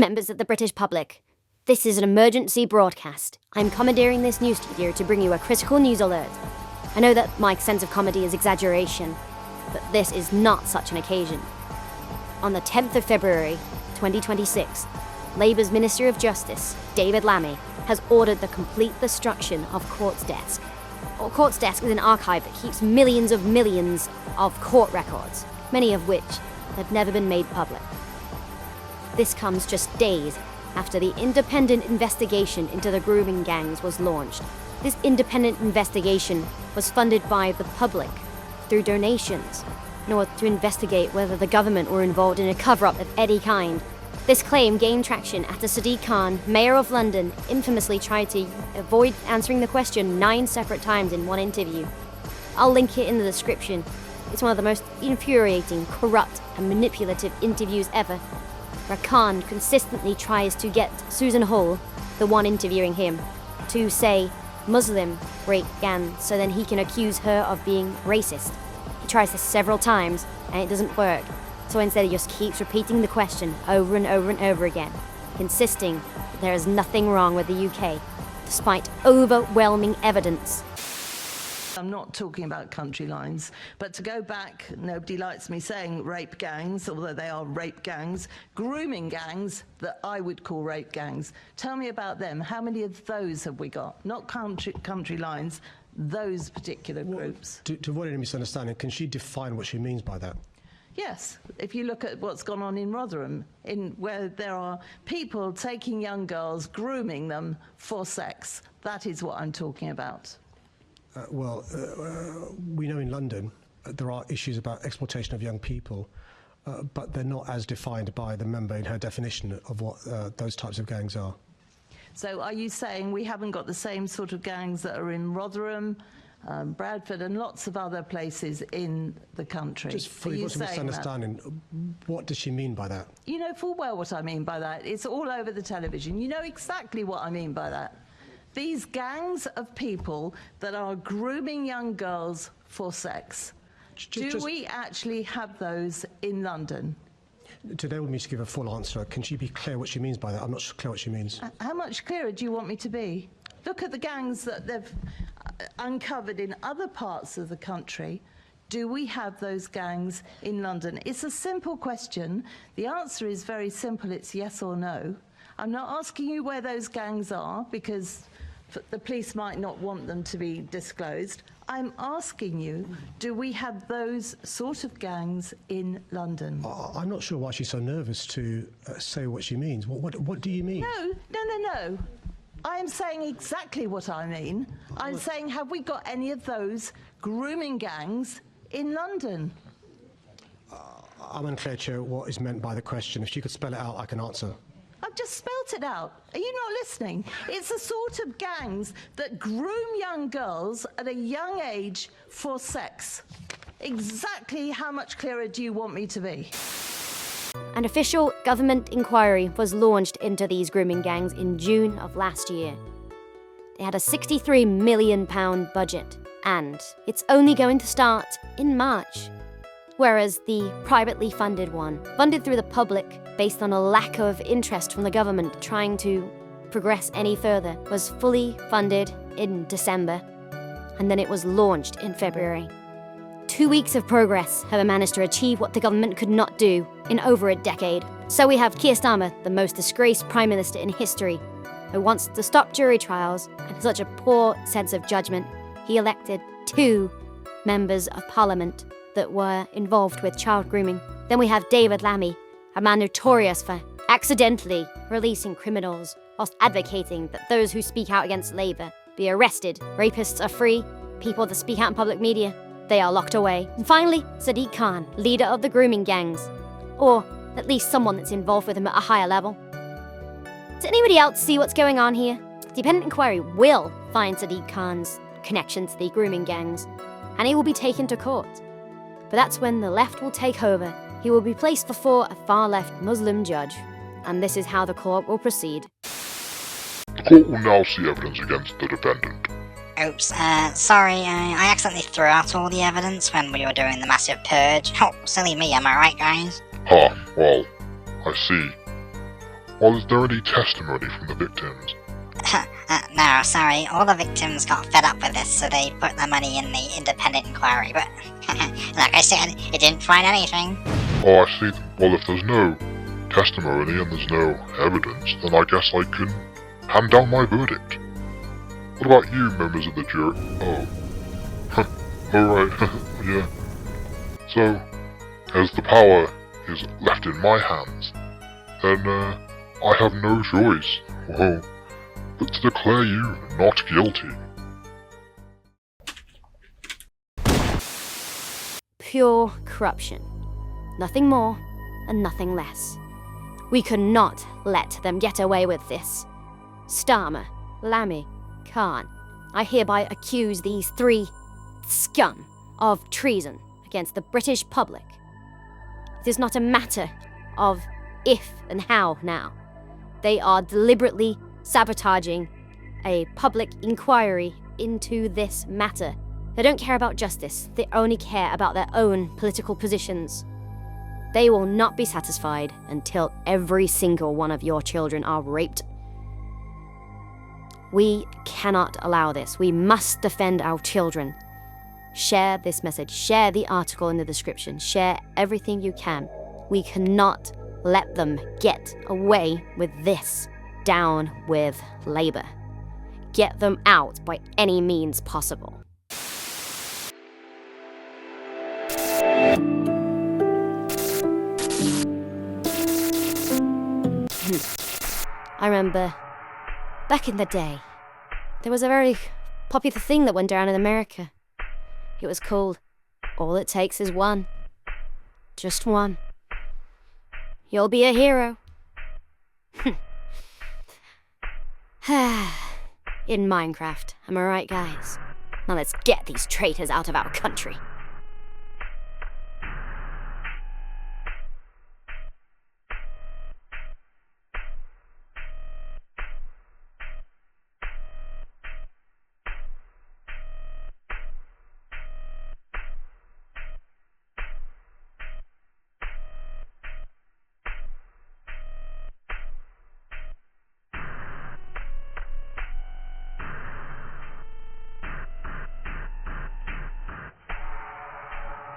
Members of the British public, this is an emergency broadcast. I'm commandeering this news studio to bring you a critical news alert. I know that my sense of comedy is exaggeration, but this is not such an occasion. On the 10th of February, 2026, Labour's Minister of Justice, David Lammy, has ordered the complete destruction of Court's Desk. Court's Desk is an archive that keeps millions of court records, many of which have never been made public. This comes just days after the independent investigation into the grooming gangs was launched. This independent investigation was funded by the public through donations in order to investigate whether the government were involved in a cover-up of any kind. This claim gained traction after Sadiq Khan, Mayor of London, infamously tried to avoid answering the question 9 separate times in one interview. I'll link it in the description. It's one of the most infuriating, corrupt, and manipulative interviews ever, where Khan consistently tries to get Susan Hall, the one interviewing him, to say Muslim rape gang so then he can accuse her of being racist. He tries this several times and it doesn't work. So instead he just keeps repeating the question over and over and over again, insisting that there is nothing wrong with the UK, despite overwhelming evidence. I'm not talking about country lines, but to go back, nobody likes me saying rape gangs, although they are rape gangs, grooming gangs that I would call rape gangs. Tell me about them. How many of those have we got? Not country lines, those particular groups. To avoid any misunderstanding, can she define what she means by that? Yes, if you look at what's gone on in Rotherham, where there are people taking young girls, grooming them for sex, that is what I'm talking about. We know in London there are issues about exploitation of young people, but they're not as defined by the member in her definition of what those types of gangs are. So are you saying we haven't got the same sort of gangs that are in Rotherham, Bradford and lots of other places in the country? Just for your misunderstanding, what does she mean by that? You know full well what I mean by that. It's all over the television. You know exactly what I mean by that. These gangs of people that are grooming young girls for sex. Do we actually have those in London? Today we need to give a full answer. Can she be clear what she means by that? I'm not clear what she means. How much clearer do you want me to be? Look at the gangs that they've uncovered in other parts of the country. Do we have those gangs in London? It's a simple question. The answer is very simple. It's yes or no. I'm not asking you where those gangs are because the police might not want them to be disclosed. I'm asking you, do we have those sort of gangs in London? I'm not sure why she's so nervous to say what she means. What do you mean? No. I am saying exactly what I mean. I'm saying, have we got any of those grooming gangs in London? I'm unclear, Chair, what is meant by the question. If she could spell it out, I can answer. I've just spelt it out. Are you not listening? It's the sort of gangs that groom young girls at a young age for sex. Exactly how much clearer do you want me to be? An official government inquiry was launched into these grooming gangs in June of last year. They had a £63 million budget, and it's only going to start in March. Whereas the privately funded one, funded through the public based on a lack of interest from the government trying to progress any further, was fully funded in December, and then it was launched in February. 2 weeks of progress have managed to achieve what the government could not do in over a decade. So we have Keir Starmer, the most disgraced Prime Minister in history, who wants to stop jury trials and such a poor sense of judgment, he elected 2 members of Parliament that were involved with child grooming. Then we have David Lammy, a man notorious for accidentally releasing criminals whilst advocating that those who speak out against Labour be arrested. Rapists are free, people that speak out in public media, they are locked away. And finally, Sadiq Khan, leader of the grooming gangs, or at least someone that's involved with them at a higher level. Does anybody else see what's going on here? The independent inquiry will find Sadiq Khan's connection to the grooming gangs, and he will be taken to court. But that's when the left will take over. He will be placed before a far-left Muslim judge, and this is how the court will proceed. The court will now see evidence against the defendant. Oops, sorry, I accidentally threw out all the evidence when we were doing the massive purge. Oh, silly me, am I right, guys? Well, I see. Well, is there any testimony from the victims? No, sorry, all the victims got fed up with this, so they put their money in the independent inquiry, but like I said, it didn't find anything. Oh, I see. Well, if there's no testimony and there's no evidence, then I guess I can hand down my verdict. What about you, members of the jury? Oh. Alright, yeah. So, as the power is left in my hands, then I have no choice, but to declare you not guilty. Pure corruption. Nothing more and nothing less. We could not let them get away with this. Starmer, Lammy, Khan, I hereby accuse these three scum of treason against the British public. It is not a matter of if and how now. They are deliberately sabotaging a public inquiry into this matter. They don't care about justice, they only care about their own political positions. They will not be satisfied until every single one of your children are raped. We cannot allow this. We must defend our children. Share this message, share the article in the description, share everything you can. We cannot let them get away with this. Down with Labour. Get them out by any means possible. I remember back in the day, there was a very popular thing that went down in America. It was called All It Takes Is One. Just one. You'll be a hero. In Minecraft, am I right, guys? Now let's get these traitors out of our country.